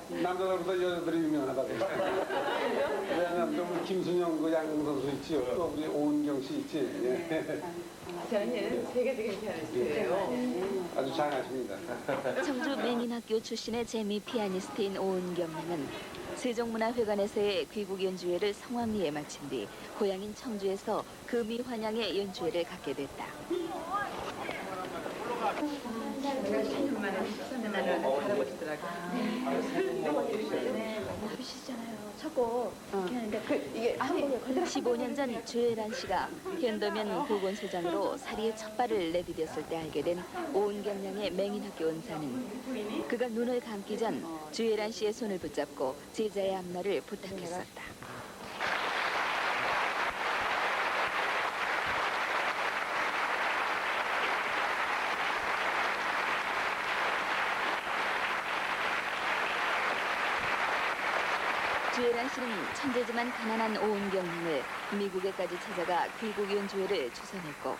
남자들보다 여자들이 유명하다고. 왜냐면 좀 김순영 그 양궁 선수 있지요. 또 우리 오은경 씨 있지. 예. 저는 세계적인 피아니스트예요. 아주 잘하십니다. 청주 맹인학교 출신의 재미 피아니스트인 오은경 님은 세종문화회관에서의 귀국 연주회를 성황리에 마친 뒤 고향인 청주에서 금이 환양의 연주회를 갖게 됐다. 내가 10년 만에 13년 나는 할아버지더라고요. 아버지시잖아요. 저거 이렇게 하는데 이게 한국에 걸려. 15년 전 주혜란 씨가 현도면 보건소장으로 사리에 첫 발을 내디뎠을 때 알게 된 오은경 양의 맹인학교 은사는 그가 눈을 감기 전 주혜란 씨의 손을 붙잡고 제자의 앞날을 부탁했었다. 주혜란 씨는 천재지만 가난한 오은경 님을 미국에까지 찾아가 귀국 연주회를 추선했고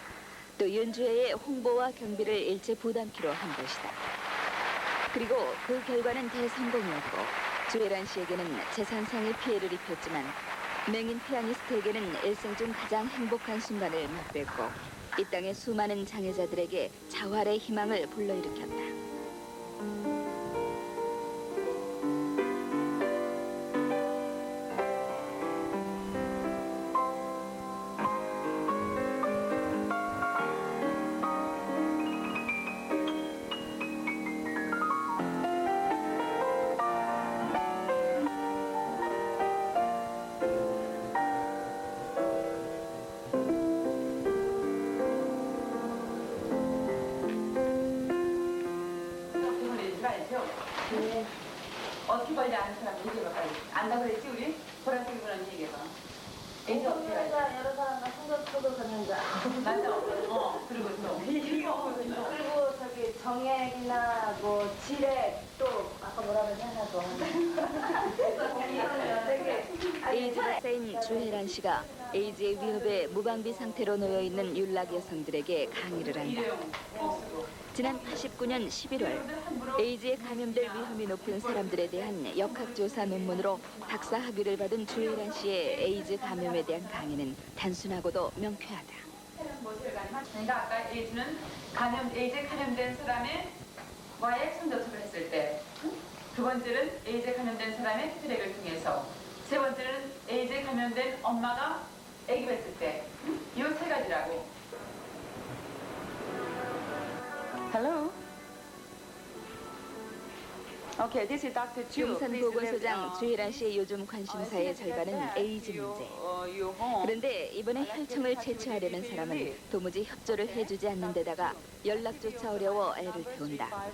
또 연주회의 홍보와 경비를 일체 부담키로 한 것이다. 그리고 그 결과는 대성공이었고 주혜란 씨에게는 재산상의 피해를 입혔지만 맹인 피아니스트에게는 일생 중 가장 행복한 순간을 맛봤고 이 땅의 수많은 장애자들에게 자활의 희망을 불러일으켰다. 어떻게 관리 아는 사람 얘기해봐 빨리. 안다 그랬지 우리? 보라색 입으라는 얘기해봐. 이제 어떻게 관리? 여러 사람과 성적표도 전형자. 맞아. 그리고 또. 그리고 저기 정액이나 뭐 지뢰 또 아까 뭐라 그러지 하나 더. 에이즈가 쌓인 주혜란 씨가 에이즈의 위협에 무방비 상태로 놓여 있는 윤락 여성들에게 강의를 한다. 지난 89년 11월 에이즈에 감염될 위험이 높은 사람들에 대한 역학조사 논문으로 박사 학위를 받은 주혜란 씨의 에이즈 감염에 대한 강의는 단순하고도 명쾌하다. 그러니까 아까 에이즈는 에이즈에 감염된 사람과의 성접촉을 했을 때, 두 번째는 에이즈에 감염된 사람의 트랙을 통해서, 세 번째는 에이즈에 감염된 엄마가 아기 뵀을 때, 이 세 가지라고. Hello. Okay, this is Dr. Chu. 용산보건소장 주혜란 씨의 요즘 관심사의 절반은 에이즈 문제. 그런데 이번에 혈청을 채취하려는 사람은 도무지 협조를 해주지 않는 데다가 연락조차 어려워 애를 태운다.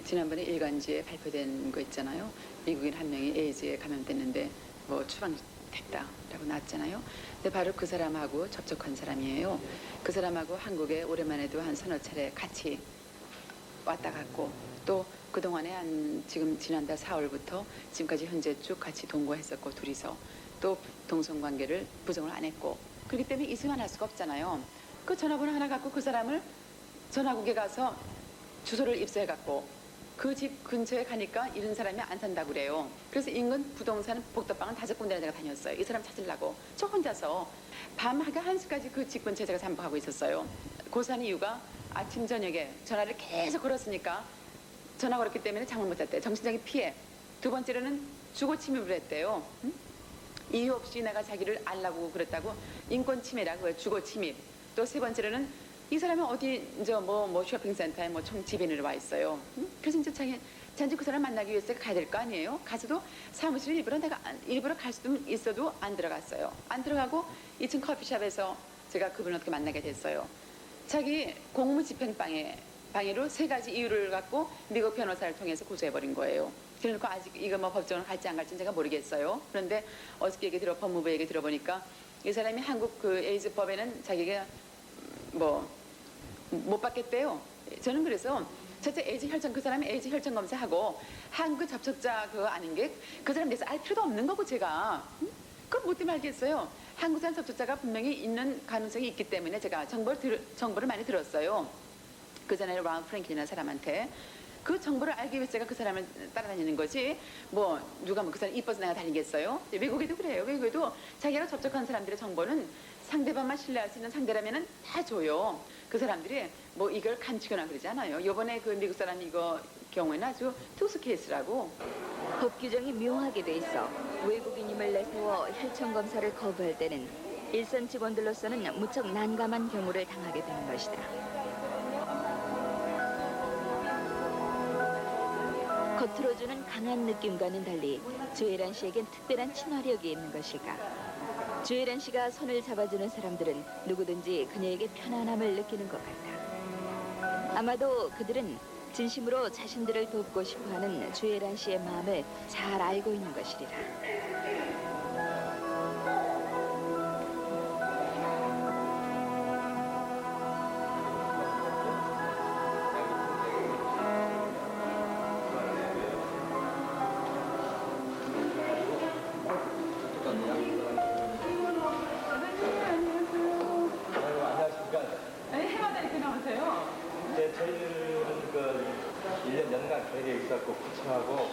지난번에 일간지에 발표된 거 있잖아요. 미국인 한 명이 에이즈에 감염됐는데 뭐 추방됐다라고 나왔잖아요. 근데 바로 그 사람하고 접촉한 사람이에요. 그 사람하고 한국에 오랜만에도 한 서너 차례 같이 왔다 갔고 또 그동안에 지금 지난달 4월부터 지금까지 현재 쭉 같이 동거했었고 둘이서 또 동성관계를 부정을 안 했고 그렇기 때문에 이승만 할 수가 없잖아요. 그 전화번호 하나 갖고 그 사람을 전화국에 가서 주소를 입수해갖고 그 집 근처에 가니까 이런 사람이 안 산다고 그래요. 그래서 인근 부동산 복도방은 5군데나 제가 다녔어요. 이 사람 찾으려고. 저 혼자서 밤 1시까지 그 집 근처에 제가 잠복하고 있었어요. 고사한 이유가 아침 저녁에 전화를 계속 걸었으니까 전화 걸었기 때문에 잠을 못 잤대요. 정신적인 피해. 두 번째로는 주거 침입을 했대요. 응? 이유 없이 내가 자기를 알라고 그랬다고 인권 침해라고 해요. 주거 침입. 또 세 번째로는 이 사람이 어디 이제 뭐 쇼핑센터에 뭐 총집인으로 와 있어요. 응? 그래서 이제 잔지 그 사람 만나기 위해서 가야 될 거 아니에요. 가서도 사무실 일부러 갈 수도 있어도 안 들어갔어요. 안 들어가고 2층 커피숍에서 제가 그분을 어떻게 만나게 됐어요. 자기 공무 집행방해로 3가지 이유를 갖고 미국 변호사를 통해서 고소해버린 거예요. 그래놓고 아직 이거 뭐 법정을 갈지 안 갈지는 제가 모르겠어요. 그런데 어저께 법무부 얘기 들어보니까 이 사람이 한국 그 에이즈 법에는 자기가 뭐 못 받겠대요. 저는 그래서 첫째 에이즈 혈청 그 사람이 에이즈 혈청 검사하고 한국 접촉자 그거 아닌 게 그 사람 대해서 알 필요도 없는 거고 제가 그건 못 때문에 알겠어요. 한국산 접촉자가 분명히 있는 가능성이 있기 때문에 제가 정보를 많이 들었어요. 그 전에 라운 프랭클이라는 사람한테 그 정보를 알기 위해서 제가 그 사람을 따라다니는 거지. 뭐 누가 뭐 그 사람 이뻐서 내가 다니겠어요? 외국에도 그래요. 외국에도 자기가 접촉한 사람들의 정보는 상대방만 신뢰할 수 있는 상대라면은 다 줘요. 그 사람들이 뭐 이걸 감추거나 그러지 않아요. 요번에 그 미국 사람 이거 경우에는 아주 특수 케이스라고. 법 규정이 묘하게 돼 있어 외국인임을 내세워 혈청 검사를 거부할 때는 일선 직원들로서는 무척 난감한 경우를 당하게 되는 것이다. 겉으로 주는 강한 느낌과는 달리 주애란 씨에겐 특별한 친화력이 있는 것일까. 주애란 씨가 손을 잡아주는 사람들은 누구든지 그녀에게 편안함을 느끼는 것 같다. 아마도 그들은 진심으로 자신들을 돕고 싶어하는 주애란 씨의 마음을 잘 알고 있는 것이리라. 해마다 이렇게 나오세요? 네, 저희들은 그 1년 연간 계획에 있었고 구청하고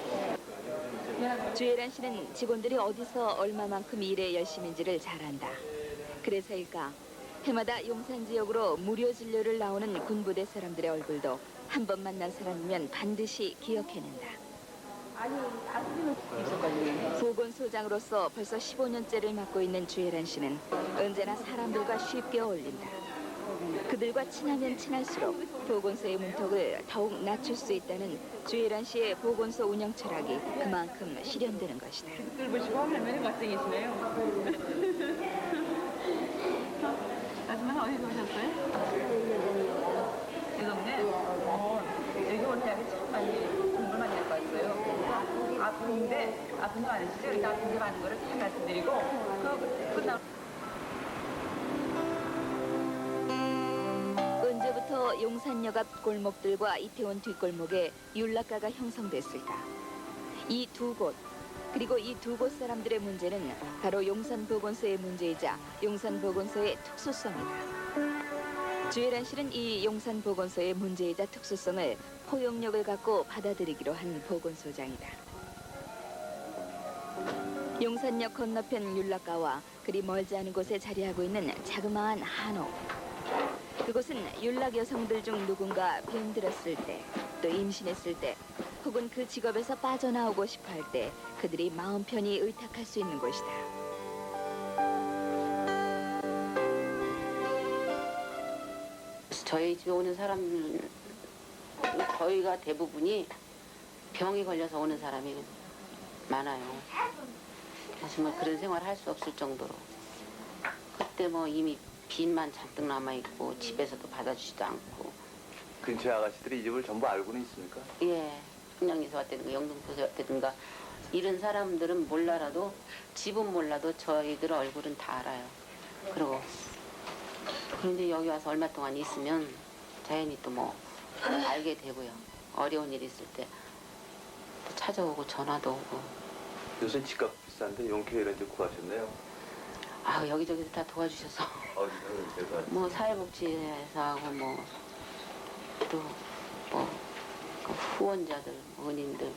주애란 씨는 직원들이 어디서 얼마만큼 일에 열심인지를 잘 안다. 그래서일까 해마다 용산 지역으로 무료 진료를 나오는 군부대 사람들의 얼굴도 한 번 만난 사람이면 반드시 기억해낸다. 보건소장으로서 벌써 15년째를 맡고 있는 주애란 씨는 언제나 사람들과 쉽게 어울린다. 그들과 친하면 친할수록 보건소의 문턱을 더욱 낮출 수 있다는 주애란 씨의 보건소 운영 철학이 그만큼 실현되는 것이다. 글 보시고 할머니 멋쟁이시네요. 아줌마는 어디서 오셨어요? 이 동네? 여기 올 때하고 참 많이 공부를 많이 할 것 같아요. 아픈데 아픈 거 아니시죠? 그러니까 아픈 게 많은 거를 잘 말씀드리고 끝나고 언제부터 용산역 앞 골목들과 이태원 뒷골목에 윤락가가 형성됐을까? 이 두 곳, 그리고 이 두 곳 사람들의 문제는 바로 용산보건소의 문제이자 용산보건소의 특수성이다. 주애란 씨는 이 용산보건소의 문제이자 특수성을 포용력을 갖고 받아들이기로 한 보건소장이다. 용산역 건너편 윤락가와 그리 멀지 않은 곳에 자리하고 있는 자그마한 한옥. 그곳은 윤락 여성들 중 누군가 병들었을 때, 또 임신했을 때, 혹은 그 직업에서 빠져나오고 싶어 할 때 그들이 마음 편히 의탁할 수 있는 곳이다. 저희 집에 오는 사람들은 저희가 대부분이 병이 걸려서 오는 사람이 많아요. 사실 뭐 그런 생활을 할 수 없을 정도로. 그때 뭐 이미 빈만 잔뜩 남아있고 집에서도 받아주지도 않고. 근처 아가씨들이 이 집을 전부 알고는 있습니까? 예, 평양에서 왔다든가 영등포에서 왔다든가 이런 사람들은 몰라도 집은 몰라도 저희들 얼굴은 다 알아요. 그리고 그런데 여기 와서 얼마 동안 있으면 자연히 또 뭐 알게 되고요. 어려운 일 있을 때 또 찾아오고 전화도 오고. 요새 집값 비싼데 용케 이런 데 구하셨네요. 아 여기저기서 다 도와주셔서 어디서 제가 뭐 사회복지에서 하고 뭐 또 뭐 후원자들, 은인들.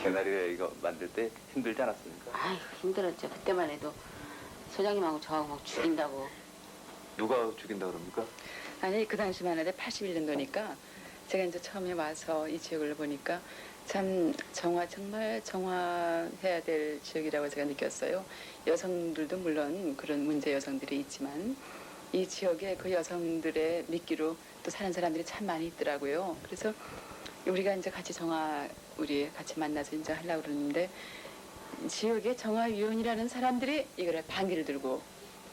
개나리가 이거 만들 때 힘들지 않았습니까? 아유 힘들었죠. 그때만 해도 소장님하고 저하고 막 죽인다고. 누가 죽인다 그럽니까? 아니 그 당시만 해도 81년도니까 제가 이제 처음에 와서 이 지역을 보니까 참 정말 정화해야 될 지역이라고 제가 느꼈어요. 여성들도 물론 그런 문제 여성들이 있지만 이 지역에 그 여성들의 미끼로 또 사는 사람들이 참 많이 있더라고요. 그래서 우리가 이제 같이 우리 같이 만나서 이제 하려고 그러는데 지역에 정화위원이라는 사람들이 이거를 반기를 들고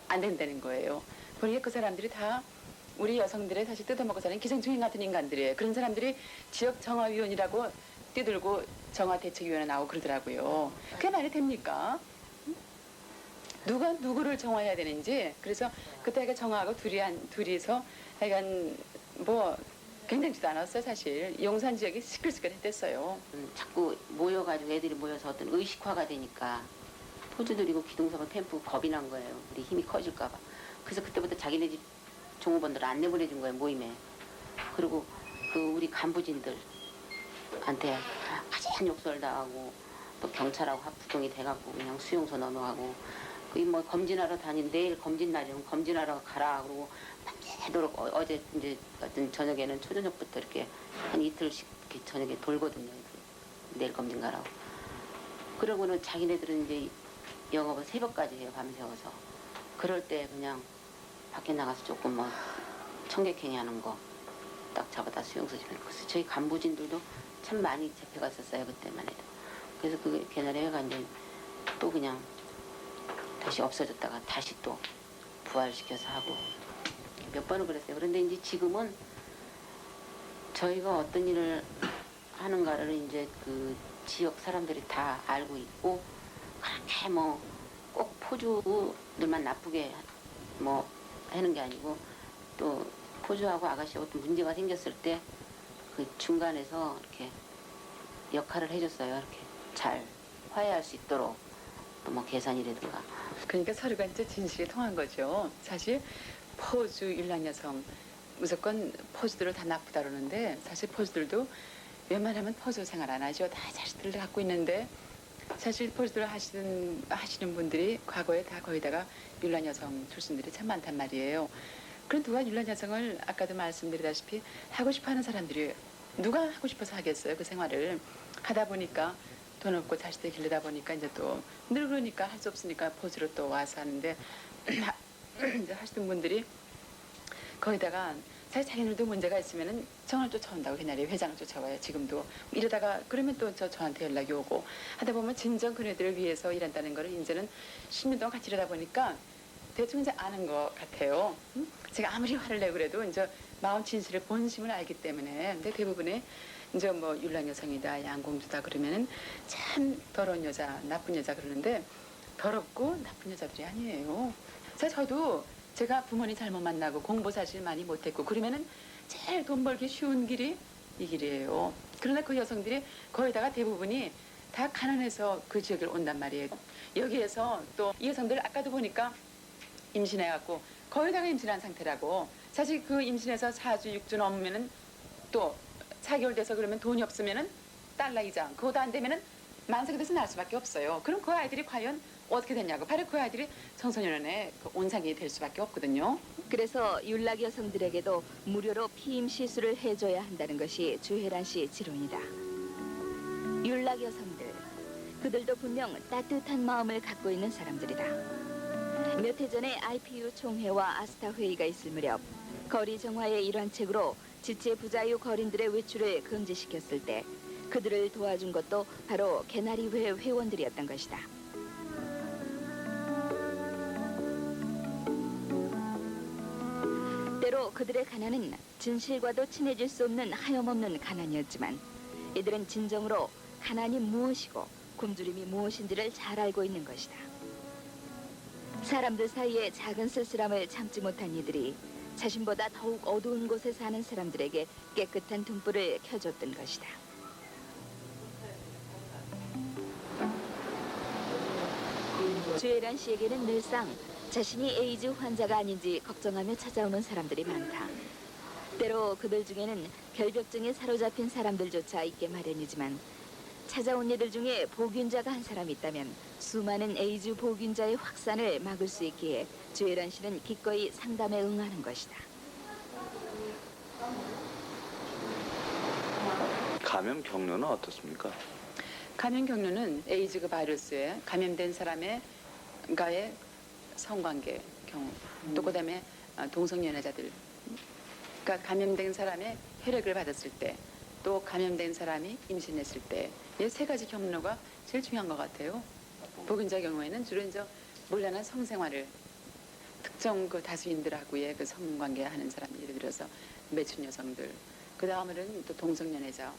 안 된다는 거예요. 그러니까 그 사람들이 다 우리 여성들의 사실 뜯어먹고 사는 기생충인 같은 인간들이에요. 그런 사람들이 지역 정화위원이라고 뛰들고 정화대책위원회 나오고 그러더라고요. 그게 말이 됩니까? 누가 누구를 정화해야 되는지. 그래서 그때 정화하고 둘이서 하여간 뭐 굉장히도 않았어요. 사실 용산 지역이 시끌시끌했댔어요. 자꾸 모여가지고 애들이 모여서 어떤 의식화가 되니까 포즈 들이고 기둥서고 템프 겁이 난 거예요. 우리 힘이 커질까 봐. 그래서 그때부터 자기네 집 종업원들을 안 내보내준 거예요. 모임에. 그리고 그 우리 간부진들한테 가진 욕설 당하고 또 경찰하고 합부동이 돼갖고 그냥 수용소 넘어가고 뭐 검진하러 내일 검진 날이면 검진하러 가라 그러고 밤새도록 어제 이제 어떤 저녁에는 초저녁부터 이렇게 한 이틀씩 이렇게 저녁에 돌거든요. 내일 검진 가라고. 그러고는 자기네들은 이제 영업을 새벽까지 해요. 밤새워서. 그럴 때 그냥 밖에 나가서 조금 뭐 청객행위 하는 거 딱 잡아다 수용소 집에 넣었어요. 저희 간부진들도 참 많이 잡혀갔었어요. 그때만 해도. 그래서 그 개나리회가 이제 또 그냥 다시 없어졌다가 다시 또 부활시켜서 하고 몇 번을 그랬어요. 그런데 이제 지금은 저희가 어떤 일을 하는가를 이제 그 지역 사람들이 다 알고 있고 그렇게 뭐 꼭 포주들만 나쁘게 뭐 하는 게 아니고 또 포주하고 아가씨 어떤 문제가 생겼을 때 그 중간에서 이렇게 역할을 해줬어요. 이렇게 잘 화해할 수 있도록 또 뭐 계산이라든가. 그러니까 서로가 이제 진실이 통한 거죠. 사실 포주 일랑 여성 무조건 포주들을 다 나쁘다 그러는데 사실 포주들도 웬만하면 포주 생활 안 하죠. 다 자식들을 갖고 있는데 사실 포주들을 하시는 분들이 과거에 다 거기다가 율란 여성 출신들이 참 많단 말이에요. 그럼 누가 율란 여성을 아까도 말씀드리다시피 하고 싶어하는 사람들이 누가 하고 싶어서 하겠어요. 그 생활을 하다 보니까 돈 없고 자식들 길르다 보니까 이제 또 늙으니까 할 수 없으니까 포주로 또 와서 하는데 이제 하시던 분들이 거기다가 사실 자기들도 문제가 있으면은 정을 쫓아온다고 그날에 회장을 쫓아와요. 지금도 이러다가 그러면 또 저한테 연락이 오고 하다 보면 진정 그네들을 위해서 일한다는 거를 이제는 10년 동안 같이 일하다 보니까 대충 이제 아는 것 같아요. 제가 아무리 화를 내고 그래도 이제 마음 진실을 본심을 알기 때문에 근데 대부분의 이제 뭐 율랑 여성이다 양공주다 그러면은 참 더러운 여자 나쁜 여자 그러는데 더럽고 나쁜 여자들이 아니에요. 사실 저도 제가 부모님 잘못 만나고 공부 사실 많이 못했고 그러면은 제일 돈 벌기 쉬운 길이 이 길이에요. 그러나 그 여성들이 거기다가 대부분이 다 가난해서 그 지역을 온단 말이에요. 여기에서 또 이 여성들 아까도 보니까 임신해갖고 거기다가 임신한 상태라고. 사실 그 임신해서 4주 6주 넘으면은 또 4개월 돼서 그러면 돈이 없으면은 달러 이장 그거도 안 되면은 만삭이 돼서 날 수밖에 없어요. 그럼 그 아이들이 과연 어떻게 됐냐고. 바로 그 아이들이 청소년원의 그 온상이 될 수밖에 없거든요. 그래서 율락 여성들에게도 무료로 피임 시술을 해줘야 한다는 것이 주혜란 씨 지론이다. 율락 여성들, 그들도 분명 따뜻한 마음을 갖고 있는 사람들이다. 몇 해 전에 IPU 총회와 아스타 회의가 있을 무렵 거리 정화의 일환책으로 지체 부자유 거린들의 외출을 금지시켰을 때 그들을 도와준 것도 바로 개나리회 회원들이었던 것이다. 때로 그들의 가난은 진실과도 친해질 수 없는 하염없는 가난이었지만 이들은 진정으로 가난이 무엇이고 굶주림이 무엇인지를 잘 알고 있는 것이다. 사람들 사이에 작은 쓸쓸함을 참지 못한 이들이 자신보다 더욱 어두운 곳에 사는 사람들에게 깨끗한 등불을 켜줬던 것이다. 주혜란 씨에게는 늘상 자신이 에이즈 환자가 아닌지 걱정하며 찾아오는 사람들이 많다. 때로 그들 중에는 결벽증에 사로잡힌 사람들조차 있게 마련이지만 찾아온 이들 중에 보균자가 한 사람 있다면 수많은 에이즈 보균자의 확산을 막을 수 있기에 주혜란 씨는 기꺼이 상담에 응하는 것이다. 감염 경로는 어떻습니까? 감염 경로는 에이즈 그 바이러스에 감염된 사람과의 성관계 경우 또 그다음에 동성연애자들 그러니까 감염된 사람의 혈액을 받았을 때 또 감염된 사람이 임신했을 때 이 세 가지 경로가 제일 중요한 것 같아요. 보균자 경우에는 주로 이제 몰라난 성생활을 특정 그 다수인들하고의 그 성관계하는 사람 예를 들어서 매춘 여성들 그 다음에는 또 동성연애자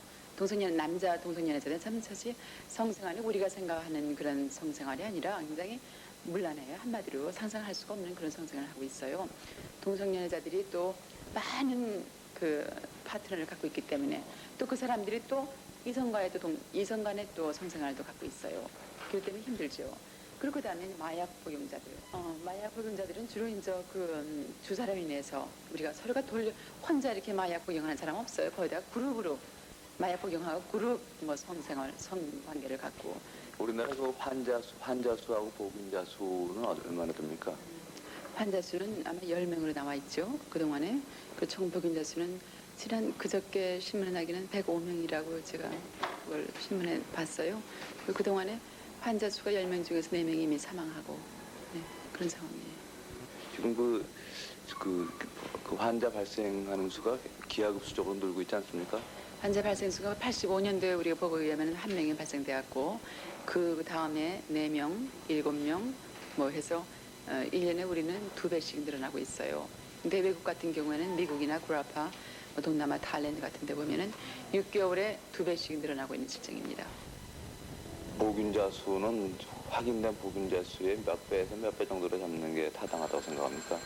남자 동성연애자는 참 사실 성생활이 우리가 생각하는 그런 성생활이 아니라 굉장히 문란해요. 한마디로 상상할 수가 없는 그런 성생활을 하고 있어요. 동성연애자들이 또 많은 그 파트너를 갖고 있기 때문에 또 그 사람들이 또 이성 간의 또 성생활도 갖고 있어요. 그렇기 때문에 힘들죠. 그리고 그다음에 마약 복용자들. 마약 복용자들은 주로 이제 두 사람이 인해서 우리가 서로가 혼자 이렇게 마약 복용하는 사람 없어요. 거의 다 그룹으로 마약 복용하고 그룹 성관계를 갖고. 우리나라 그 환자 수하고 보균자 수는 얼마나 됩니까? 환자 수는 아마 10명으로 나와 있죠. 그동안에 그 총 보균자 수는 그저께 신문에 나기는 105명이라고 제가 그걸 신문에 봤어요. 그동안에 환자 수가 10명 중에서 4명이 이미 사망하고 그런 상황이에요. 지금 그 환자 발생하는 수가 기하급수적으로 늘고 있지 않습니까? 환자 발생 수가 85년도에 우리가 보고에 의하면 1명이 발생되었고 그 다음에 4명, 7명 뭐 해서 1년에 우리는 2배씩 늘어나고 있어요. 근데 외국 같은 경우에는 미국이나 구라파, 동남아 타일랜드 같은 데 보면은 6개월에 2배씩 늘어나고 있는 실정입니다. 보균자 수는 확인된 보균자 수의 몇 배에서 몇 배 정도로 잡는 게 타당하다고 생각합니까?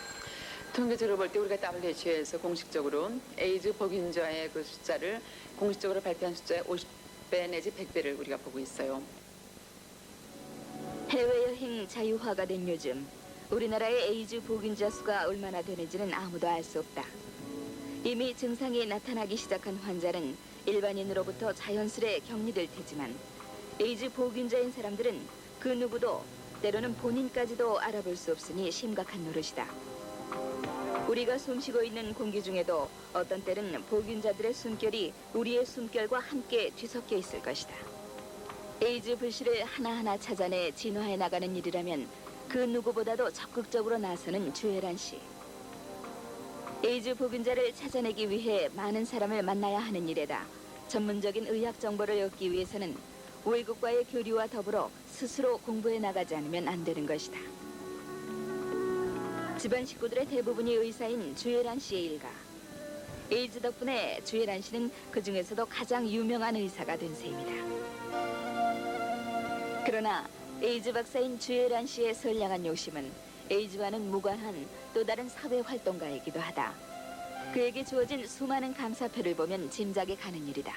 통계적으로 볼 때 우리가 WHO에서 공식적으로 에이즈 보균자의 그 숫자를 공식적으로 발표한 숫자의 50배 내지 100배를 우리가 보고 있어요. 해외여행 자유화가 된 요즘 우리나라의 에이즈 보균자 수가 얼마나 되는지는 아무도 알 수 없다. 이미 증상이 나타나기 시작한 환자는 일반인으로부터 자연스레 격리될 테지만 에이즈 보균자인 사람들은 그 누구도 때로는 본인까지도 알아볼 수 없으니 심각한 노릇이다. 우리가 숨쉬고 있는 공기 중에도 어떤 때는 보균자들의 숨결이 우리의 숨결과 함께 뒤섞여 있을 것이다. 에이즈 불씨를 하나하나 찾아내 진화해 나가는 일이라면 그 누구보다도 적극적으로 나서는 주애란 씨. 에이즈 보균자를 찾아내기 위해 많은 사람을 만나야 하는 일에다 전문적인 의학 정보를 얻기 위해서는 외국과의 교류와 더불어 스스로 공부해 나가지 않으면 안 되는 것이다. 집안 식구들의 대부분이 의사인 주애란 씨의 일가. 에이즈 덕분에 주애란 씨는 그 중에서도 가장 유명한 의사가 된 셈이다. 그러나 에이즈 박사인 주애란 씨의 선량한 욕심은 에이즈와는 무관한 또 다른 사회 활동가이기도 하다. 그에게 주어진 수많은 감사표를 보면 짐작이 가는 일이다.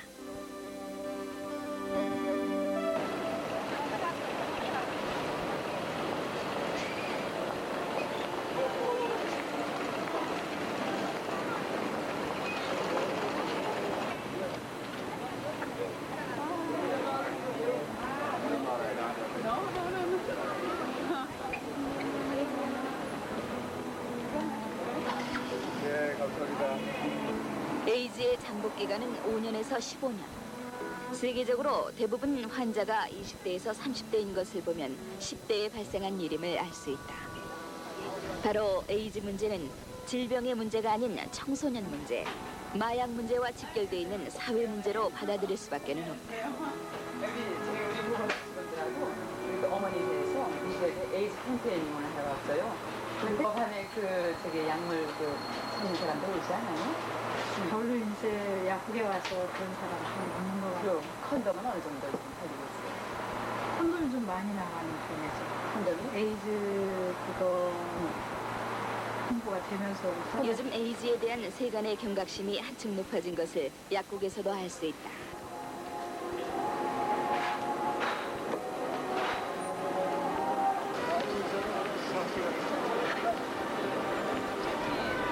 네, 감사합니다. 에이즈의 잠복 기간은 5년에서 15년. 세계적으로 대부분 환자가 20대에서 30대인 것을 보면 10대에 발생한 일임을 알 수 있다. 바로 에이즈 문제는 질병의 문제가 아닌 청소년 문제, 마약 문제와 직결되어 있는 사회 문제로 받아들일 수밖에 없다. 여기 우리 보건 직원들하고 그리고 어머니에 대해서 이 시대에 에이즈 캠페인을 하러 왔어요. 법안에 약물 찾는 사람들 오지 않아요? 별로 이제 약국에 와서 그런 사람 좀 없는 것 같아요. 그리고 컨돔은 어느 정도 지금 팔리고 있어요? 콘돔이 좀 많이 나가는 편이죠. 컨돔이? 에이즈 그거 홍보가 되면서부터 요즘 에이즈에 대한 세간의 경각심이 한층 높아진 것을 약국에서도 알 수 있다.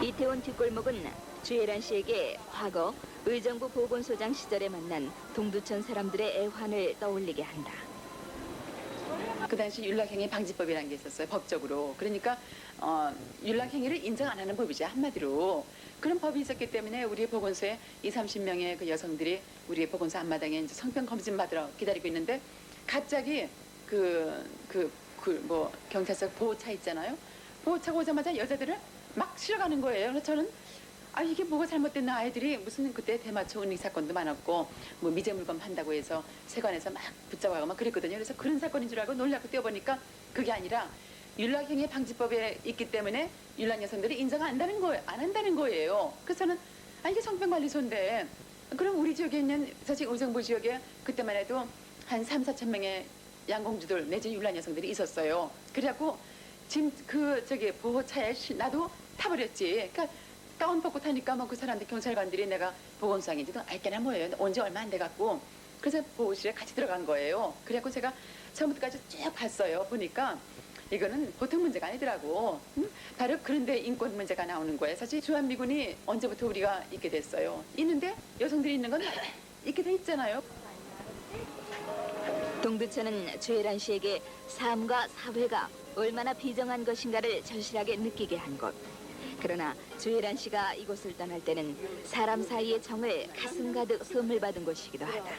이태원 뒷골목은 주애란 씨에게 과거 의정부 보건소장 시절에 만난 동두천 사람들의 애환을 떠올리게 한다. 그 당시 윤락행위 방지법이라는 게 있었어요. 법적으로. 그러니까 윤락행위를 인정 안 하는 법이죠. 한마디로. 그런 법이 있었기 때문에 우리 보건소에 20-30명의 그 여성들이 우리 보건소 앞마당에 이제 성병 검진 받으러 기다리고 있는데 갑자기 경찰서 보호차 있잖아요. 보호차가 오자마자 여자들을 막 실어가는 거예요. 그래서 저는 이게 뭐가 잘못됐나. 아이들이 무슨 그때 대마초 은닉 사건도 많았고 뭐 미제 물건 판다고 해서 세관에서 막 붙잡아가고 막 그랬거든요. 그래서 그런 사건인 줄 알고 놀라고 뛰어보니까 그게 아니라 윤락행위 방지법에 있기 때문에 윤락 여성들이 인정 안 한다는 거예요. 그래서 저는 이게 성병관리소인데 그럼 우리 지역에 있는 사실 의정부 지역에 그때만 해도 한 3-4천 명의 양공주들 내지 윤락 여성들이 있었어요. 그래갖고 지금 보호차에 나도 타버렸지. 그러니까 가운 벗고 타니까 그 사람들 경찰관들이 내가 보건소장인지도 알게나 뭐예요. 온 지 얼마 안 돼갖고 그래서 보호실에 같이 들어간 거예요. 그래갖고 제가 처음부터까지 쭉 봤어요. 보니까 이거는 보통 문제가 아니더라고. 바로 그런데 인권 문제가 나오는 거예요. 사실 주한미군이 언제부터 우리가 있게 됐어요. 있는데 여성들이 있는 건 있게 돼 있잖아요. 동두천은 주애란 씨에게 삶과 사회가 얼마나 비정한 것인가를 절실하게 느끼게 한 곳. 그러나 주애란 씨가 이곳을 떠날 때는 사람 사이의 정을 가슴 가득 선물 받은 곳이기도 하다.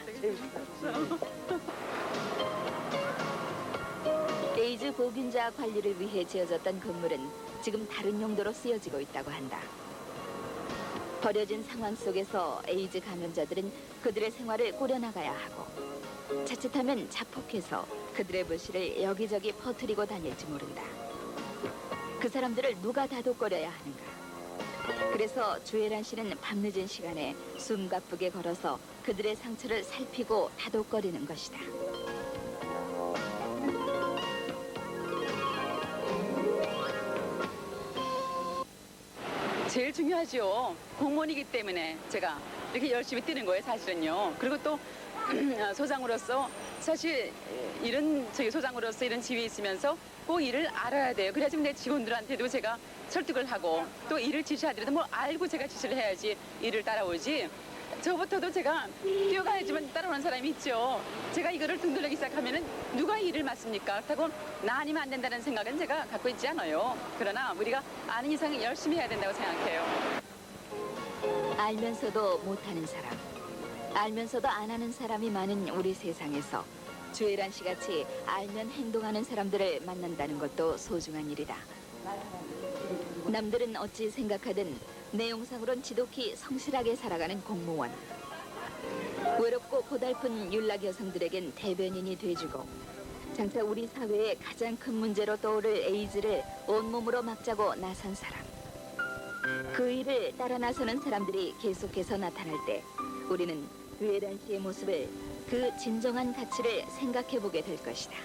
에이즈 보균자 관리를 위해 지어졌던 건물은 지금 다른 용도로 쓰여지고 있다고 한다. 버려진 상황 속에서 에이즈 감염자들은 그들의 생활을 꾸려나가야 하고 자칫하면 자폭해서 그들의 불씨를 여기저기 퍼뜨리고 다닐지 모른다. 그 사람들을 누가 다독거려야 하는가. 그래서 주애란 씨는 밤늦은 시간에 숨가쁘게 걸어서 그들의 상처를 살피고 다독거리는 것이다. 제일 중요하죠. 공무원이기 때문에 제가 이렇게 열심히 뛰는 거예요, 사실은요. 그리고 또 소장으로서 사실 이런 소장으로서 이런 지위에 있으면서 꼭 일을 알아야 돼요. 그래야지 내 직원들한테도 제가 설득을 하고 또 일을 지시하더라도 뭐 알고 제가 지시를 해야지 일을 따라오지. 저부터도 제가 뛰어가야지만 따라오는 사람이 있죠. 제가 이거를 등들르기 시작하면은 누가 일을 맡습니까? 그렇다고 나 아니면 안 된다는 생각은 제가 갖고 있지 않아요. 그러나 우리가 아는 이상 열심히 해야 된다고 생각해요. 알면서도 못하는 사람, 알면서도 안 하는 사람이 많은 우리 세상에서 주애란 씨 같이 알면 행동하는 사람들을 만난다는 것도 소중한 일이다. 남들은 어찌 생각하든 내용상으론 지독히 성실하게 살아가는 공무원. 외롭고 고달픈 윤락 여성들에겐 대변인이 돼주고 장차 우리 사회의 가장 큰 문제로 떠오를 에이즈를 온몸으로 막자고 나선 사람. 그 일을 따라 나서는 사람들이 계속해서 나타날 때 우리는 주애란 씨의 모습을 그 진정한 가치를 생각해보게 될 것이다.